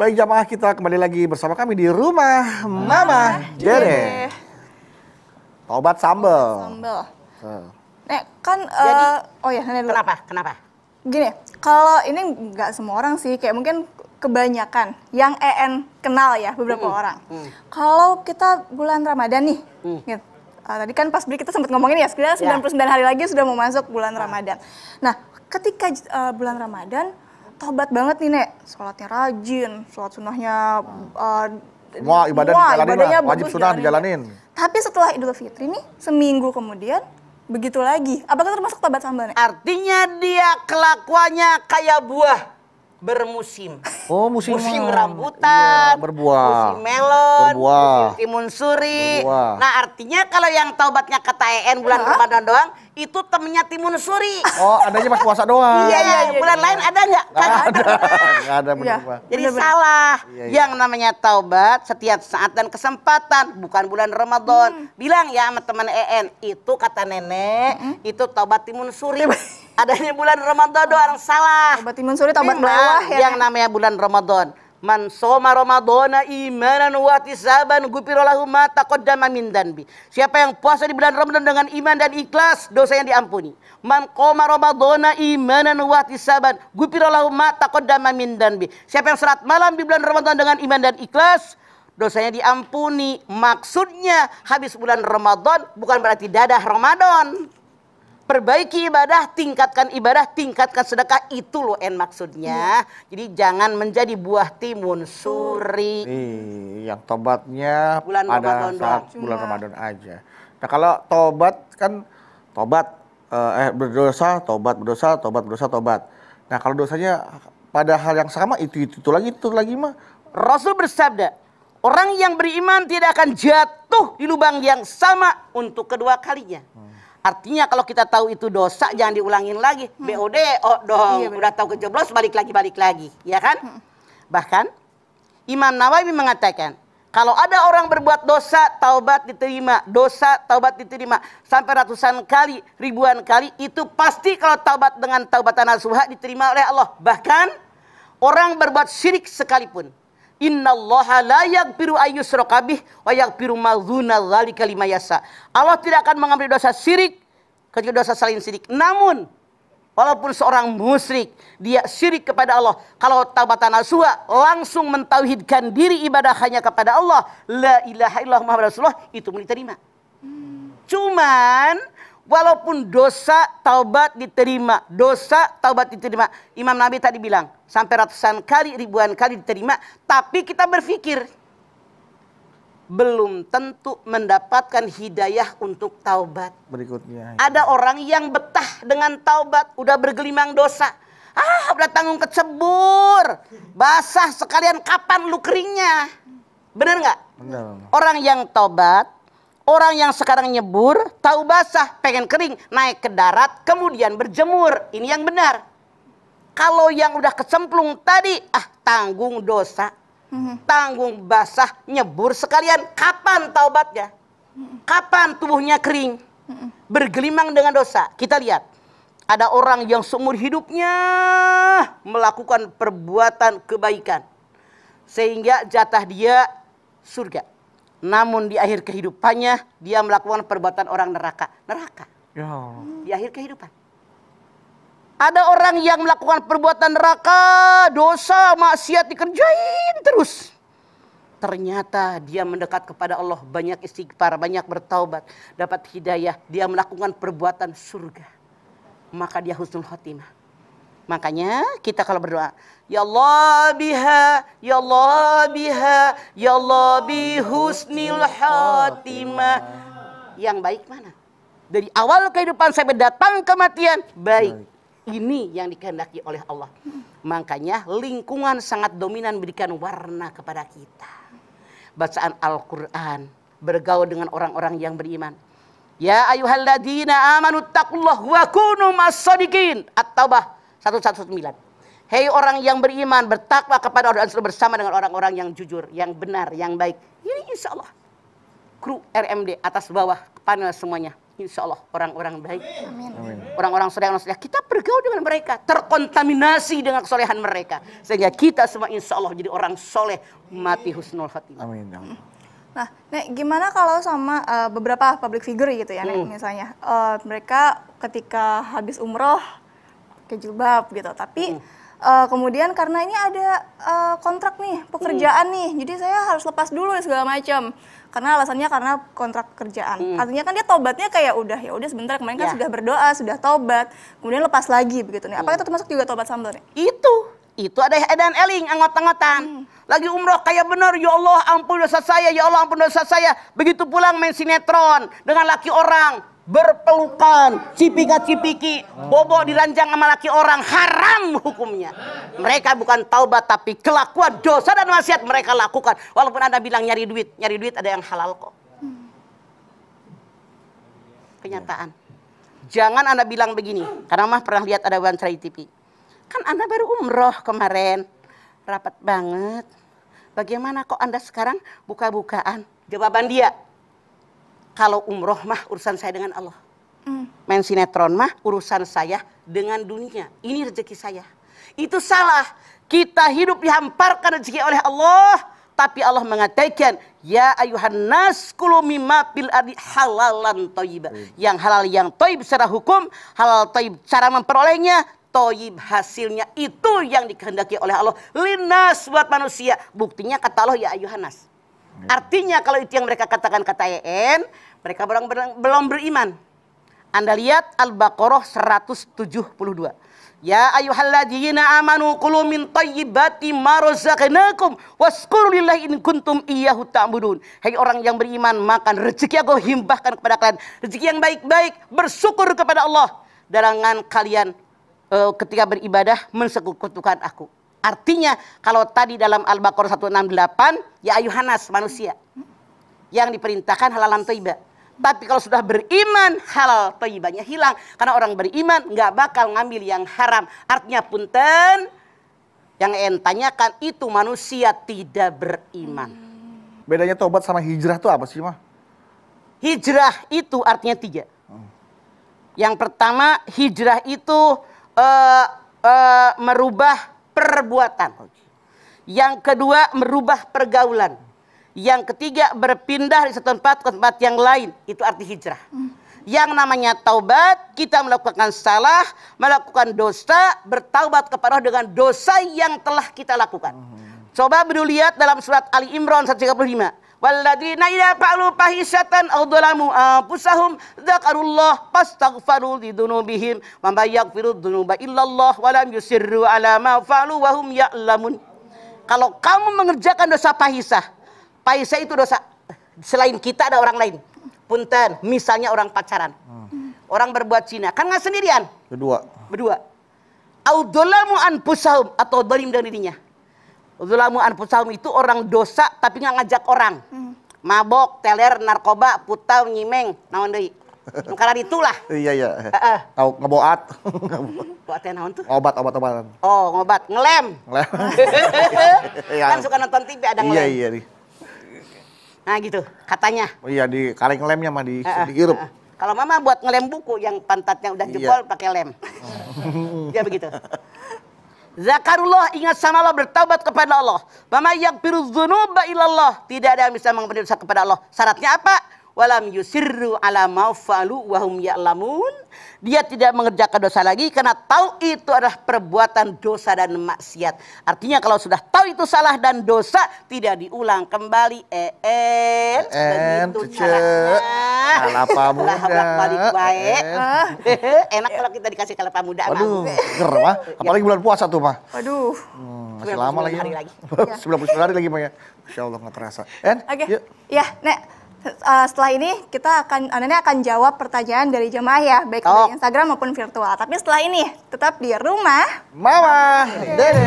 Baik jamaah, kita kembali lagi bersama kami di rumah Mama Dede. Tobat sambal. Nek kan, Jadi, oh ya, Nenek dulu. Kenapa? Gini, kalau ini nggak semua orang sih, kayak mungkin kebanyakan yang EN kenal ya beberapa orang. Kalau kita bulan Ramadan nih, gitu. Tadi kan pas kita sempat ngomongin ya, sekitar 99 hari lagi sudah mau masuk bulan Ramadan. Nah, ketika bulan Ramadan, tobat banget nih Nek, sholatnya rajin, sholat sunnahnya Wah, ibadahnya wajib bagus, sunnah jalanin. dijalanin. Tapi setelah Idul Fitri nih, seminggu kemudian begitu lagi. Apakah termasuk tobat sambal Nek? Artinya dia kelakuannya kayak buah bermusim. Oh, musim rambutan, iya, berbuah. musim melon, Berbuah. musim timun suri. Berbuah. Nah, artinya kalau yang taubatnya kata EN bulan Ramadan doang, itu temennya timun suri. Oh, adanya pas puasa doang. Iya, bulan lain ada nggak? Nggak ada bener, Iya. Pak. Jadi salah. Iya. Yang namanya taubat setiap saat dan kesempatan, bukan bulan Ramadan. Bilang ya sama teman EN, itu kata nenek, itu taubat timun suri. Adanya bulan Ramadan doang, salah. Tobat timun suri, tobat Memang melewah ya. yang namanya bulan Ramadan. Man soma Ramadana imanan wa ihtisaban ghufira lahu ma taqaddama min dzanbi. Siapa yang puasa di bulan Ramadan dengan iman dan ikhlas, dosanya diampuni. Man qoma Ramadana imanan wa ihtisaban ghufira lahu ma taqaddama min dzanbi. Siapa yang salat malam di bulan Ramadan dengan iman dan ikhlas, dosanya diampuni. Maksudnya habis bulan Ramadan bukan berarti dadah Ramadan. Perbaiki ibadah, tingkatkan sedekah, itu loh maksudnya. Jadi jangan menjadi buah timun suri. Yang tobatnya Bulan pada Ramadan saat doang. bulan Ramadan aja. Nah kalau tobat kan berdosa, tobat. Nah kalau dosanya pada hal yang sama itu lagi mah. Rasul bersabda, orang yang beriman tidak akan jatuh di lubang yang sama untuk kedua kalinya. Artinya kalau kita tahu itu dosa jangan diulangin lagi. BOD, dong. Udah tahu kejeblos balik lagi, ya kan? Bahkan Imam Nawawi mengatakan, kalau ada orang berbuat dosa, taubat diterima. Sampai ratusan kali, ribuan kali, itu pasti kalau taubat dengan taubatan nasuha diterima oleh Allah. Bahkan orang berbuat syirik sekalipun, innallaha la yaghfiru ayyushraka bih wa yaghfiru ma dzuna dzalika liman yasha. Allah tidak akan mengampuni dosa syirik kecuali dosa selain syirik. Namun walaupun seorang musyrik dia syirik kepada Allah, kalau taubatan nasuha langsung mentauhidkan diri ibadah hanya kepada Allah, la ilaha illallah Muhammadur Rasulullah, itu boleh diterima. Cuman walaupun dosa taubat diterima, Imam Nabi tadi bilang sampai ratusan kali, ribuan kali diterima, tapi kita berpikir belum tentu mendapatkan hidayah untuk taubat. Berikutnya. Ada orang yang betah dengan taubat, udah bergelimang dosa. Udah tanggung kecebur, basah sekalian, kapan lu keringnya? Bener nggak? Benar. Orang yang taubat, orang yang sekarang nyebur, tahu basah, pengen kering, naik ke darat, kemudian berjemur. Ini yang benar. Kalau yang udah kecemplung tadi, tanggung dosa, tanggung basah, nyebur sekalian. Kapan taubatnya? Kapan tubuhnya kering? Bergelimang dengan dosa. Kita lihat, ada orang yang seumur hidupnya melakukan perbuatan kebaikan, sehingga jatah dia surga. Namun di akhir kehidupannya dia melakukan perbuatan orang neraka. Ya. Di akhir kehidupan. Ada orang yang melakukan perbuatan neraka, dosa, maksiat dikerjain terus. Ternyata dia mendekat kepada Allah, banyak istighfar, banyak bertaubat, dapat hidayah, dia melakukan perbuatan surga. Maka dia husnul khotimah. Makanya kita kalau berdoa, ya Allah biha, ya Allah biha, ya Allah bi husnil khotimah. Yang baik mana? Dari awal kehidupan sampai datang kematian, baik. Ini yang dikehendaki oleh Allah. Makanya lingkungan sangat dominan berikan warna kepada kita. Bacaan Al-Quran, bergaul dengan orang-orang yang beriman. Ya ayyuhalladzina amanu taqullaha wa kunu mas-shadiqin. At-Taubah 119. Hei orang yang beriman, bertakwa kepada Allah dan selalu bersama dengan orang-orang yang jujur, yang benar, yang baik. Ini insya Allah. Kru RMD atas bawah panel semuanya. insya Allah orang-orang baik. Amin. Orang-orang soleh, kita bergaul dengan mereka, terkontaminasi dengan kesolehan mereka, sehingga kita semua insya Allah jadi orang soleh, mati husnul khatimah. Amin. Ya Allah. Nah, Nek, gimana kalau sama beberapa public figure gitu ya, Nek, misalnya mereka ketika habis umroh pakai jilbab gitu, tapi kemudian karena ini ada kontrak nih, pekerjaan nih, jadi saya harus lepas dulu dan segala macam. Karena alasannya karena kontrak kerjaan. Artinya kan dia tobatnya kayak ya udah sebentar, kemarin kan sudah berdoa, sudah tobat, kemudian lepas lagi begitu nih. Apakah itu termasuk juga tobat sambil nih? Itu ada edan eling anggot-anggotan. Lagi umroh kayak bener, ya Allah ampun dosa saya, ya Allah ampun dosa saya. Begitu pulang main sinetron dengan laki orang, berpelukan, cipika-cipiki, bobo diranjang sama laki orang, haram hukumnya. Mereka bukan taubat tapi kelakuan dosa dan maksiat mereka lakukan. Walaupun Anda bilang nyari duit ada yang halal kok. Kenyataan. Jangan Anda bilang begini, karena Mah pernah lihat ada wawancara di TV. Kan Anda baru umroh kemarin, rapat banget. Bagaimana kok Anda sekarang buka-bukaan? Jawaban dia, kalau umroh mah urusan saya dengan Allah. Main sinetron mah urusan saya dengan dunia. Ini rezeki saya. Itu salah. Kita hidup dihamparkan rezeki oleh Allah. Tapi Allah mengatakan, ya ayuhan nas kulu mimma fil ardi halalan thayyiba. Yang halal yang thayyib secara hukum, halal thayyib cara memperolehnya, thayyib hasilnya, itu yang dikehendaki oleh Allah. Linas buat manusia. Buktinya kata Allah ya ayuhan nas. Artinya kalau itu yang mereka katakan kata EN, mereka belum beriman. Anda lihat Al-Baqarah 172. Ya ayyuhalladzina amanu kulu min thayyibati ma razaqnakum washkuru lillahi in kuntum iyyahu ta'budun. Hai orang yang beriman, makan rezeki aku himpahkan kepada kalian. Rezeki yang baik-baik, bersyukur kepada Allah. Jangan kalian ketika beribadah mensekutukan aku. Artinya kalau tadi dalam Al-Baqarah 168, ya ayuhanas manusia, yang diperintahkan halalan thayyibah. Tapi kalau sudah beriman, halal thayyibahnya hilang. Karena orang beriman nggak bakal ngambil yang haram. Artinya punten, yang tanyakan itu manusia tidak beriman. Bedanya tobat sama hijrah tuh apa sih, Mah? Hijrah itu artinya 3. Yang pertama, hijrah itu merubah perbuatan. Yang kedua, merubah pergaulan. Yang ketiga, berpindah dari satu tempat ke tempat yang lain. Itu arti hijrah. Yang namanya taubat, kita melakukan salah, melakukan dosa, bertaubat kepada Allah dengan dosa yang telah kita lakukan. Coba berdua lihat dalam surat Ali Imran 135. Walladzina idza fa'alu fahisatan aw dzalamu anfusahum dzakarullah fastaghfaru lidzunubihim wa may yaghfiru dzunuba illallah wa lam yusirru ala ma fa'alu wa hum ya'lamun. Kalau kamu mengerjakan dosa fahisah itu dosa. Selain kita ada orang lain. Punten, misalnya orang pacaran. Orang berbuat zina, kan nggak sendirian. Berdua. Au dzalamu anfusahum, atau zalim dengan dirinya. Dzalamu anfusahum itu orang dosa tapi nggak ngajak orang. Mabok, teler, narkoba, putau, nyimeng, naon deui. Karena itulah. Iya. Tahu ngeboat. Boatnya naon tuh? Obat-obatan. Oh, ngobat, ngelem. Kan suka nonton TV ada ngelem. Iya. Nah gitu, katanya. Oh iya, di kaleng lemnya mah dihirup. Kalau Mama buat ngelem buku yang pantatnya udah jebol pakai lem. Ya begitu. Zakarullah, ingat sama Allah, bertaubat kepada Allah. Mama yaghfiru dzunuba illallah. Tidak ada yang bisa mengampuni dosa kepada Allah. Syaratnya apa? Walam yusirru ala ma fa'alu wa hum ya'lamun. Dia tidak mengerjakan dosa lagi karena tahu itu adalah perbuatan dosa dan maksiat. Artinya kalau sudah tahu itu salah dan dosa, tidak diulang kembali. Begitu caranya. Kelapa muda. Balik baik. Enak kalau kita dikasih kelapa muda. Waduh, ger mah. Apalagi bulan puasa tuh, Mah. Waduh. Masih lama lagi. 99 hari lagi, Mah ya. Masya Allah, nggak terasa. Oke. Ya, Nek. Setelah ini kita akan jawab pertanyaan dari jemaah ya, baik dari Instagram maupun virtual. Tapi setelah ini tetap di rumah Mama Dede.